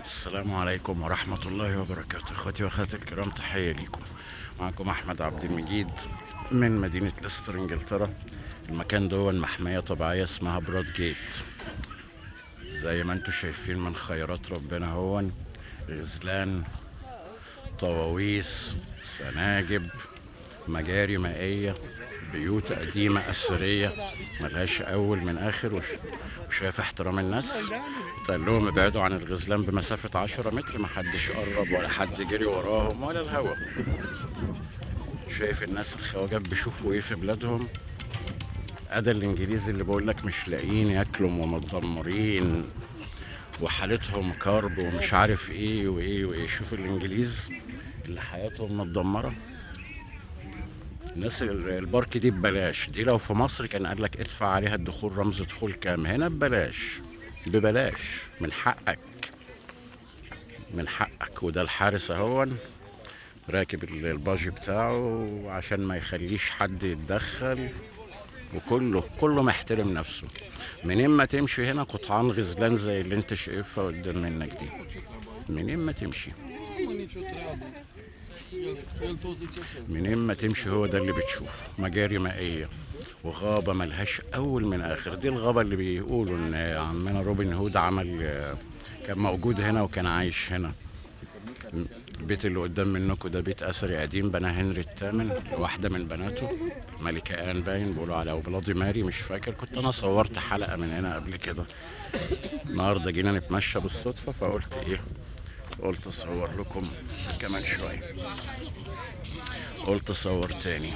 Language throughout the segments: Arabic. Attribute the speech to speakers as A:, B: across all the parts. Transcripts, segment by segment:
A: السلام عليكم ورحمة الله وبركاته. اخوتي واخواتي الكرام، تحية ليكم. معكم احمد عبد المجيد من مدينة ليستر انجلترا. المكان ده محمية طبيعية اسمها براد جيت. زي ما انتم شايفين من خيرات ربنا غزلان، طواويس، سناجب، مجاري مائية، بيوت قديمة أثرية ملهاش أول من آخر. وشايف احترام الناس، قال لهم ابعدوا عن الغزلان بمسافة 10 متر، محدش قرب ولا حد جري وراهم ولا الهوا. شايف الناس الخواجات بيشوفوا ايه في بلادهم؟ أدا الإنجليز اللي بقولك مش لاقيين ياكلوا ومتدمرين وحالتهم كرب ومش عارف ايه وايه وايه. شوف الإنجليز اللي حياتهم متدمرة. الناس البارك دي ببلاش، دي لو في مصر كان قالك ادفع عليها الدخول، رمز دخول كام. هنا ببلاش، ببلاش، من حقك، من حقك. وده الحارس اهون راكب الباجي بتاعه عشان ما يخليش حد يتدخل، وكله محترم نفسه. منين ما تمشي هنا قطعان غزلان زي اللي انت شايفها قدام منك دي، منين ما تمشي، منين ما تمشي هو ده اللي بتشوفه. مجاري مائية وغابة ملهاش أول من آخر. دي الغابة اللي بيقولوا إن عمنا روبن هود عمل، كان موجود هنا وكان عايش هنا. البيت اللي قدام منكم ده بيت أثري قديم بناه هنري الثامن، واحدة من بناته ملكة آن باين بيقولوا على، وبلادي ماري مش فاكر. كنت أنا صورت حلقة من هنا قبل كده. النهارده جينا نتمشى بالصدفة فقلت إيه، قلت أصور لكم كمان شوية، قلت أصور تاني.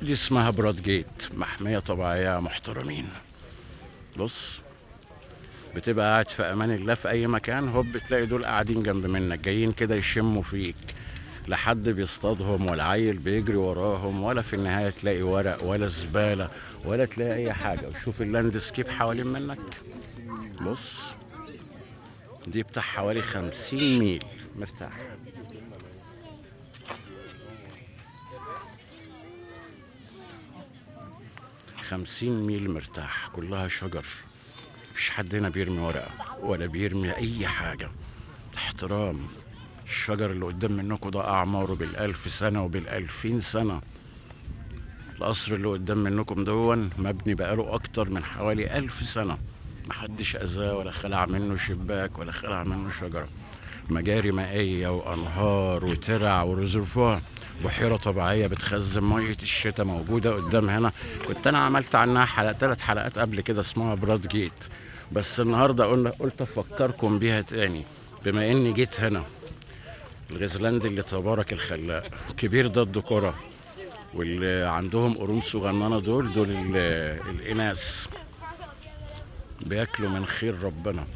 A: دي اسمها براد جيت، محمية طبيعية محترمين. بص، بتبقى قاعد في امان الله في اي مكان، هوب تلاقي دول قاعدين جنب منك جايين كده يشموا فيك. لا حد بيصطادهم ولا عيل بيجري وراهم، ولا في النهاية تلاقي ورق ولا زبالة ولا تلاقي اي حاجة. وشوف اللاندسكيب حوالين منك. بص، دي بتاع حوالي 50 ميل مرتاح. 50 ميل مرتاح، كلها شجر. مفيش حد هنا بيرمي ورقة ولا بيرمي أي حاجة. احترام. الشجر اللي قدام منكم ده أعماره بال1000 سنة وبال2000 سنة. القصر اللي قدام منكم مبني بقاله أكتر من حوالي 1000 سنة، محدش أذاه ولا خلع منه شباك ولا خلع منه شجرة. مجاري مائية وأنهار وترع وريزرفوار، بحيرة طبيعية بتخزن مية الشتاء موجودة قدام هنا. كنت أنا عملت عنها 3 حلقات قبل كده اسمها براد جيت، بس النهاردة قلت أفكركم بيها تاني بما إني جيت هنا. الغزلان دي اللي تبارك الخلاق كبير ده الذكورة، واللي عندهم قرون صغننة دول الإناث بياكلوا من خير ربنا.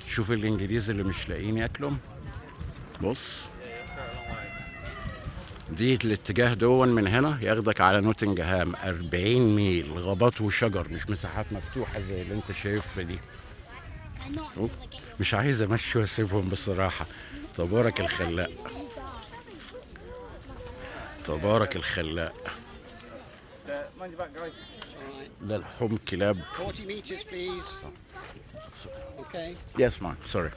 A: شوف الإنجليز اللي مش لاقيين ياكلوا. بص، دي الاتجاه من هنا ياخدك على نوتنجهام. 40 ميل غابات وشجر، مش مساحات مفتوحة زي اللي انت شايفها دي. مش عايز امشي واسيبهم بصراحة. تبارك الخلاق، تبارك الخلاق. ده لحوم كلاب.
B: 40 meters, please. Okay.
A: يس مان، سوري.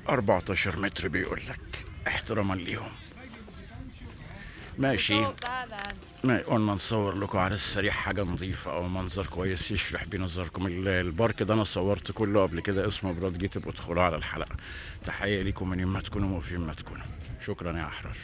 A: 14 متر بيقول لك، احتراما ليهم. ماشي. ما قلنا نصور لكم على السريع حاجة نظيفة أو منظر كويس يشرح بيه نظركم. البارك ده أنا صورت كله قبل كده، اسمه براد جيت، ابقوا ادخلوا على الحلقة. تحية ليكم من ما تكونوا وفين ما تكونوا. شكرا يا أحرار.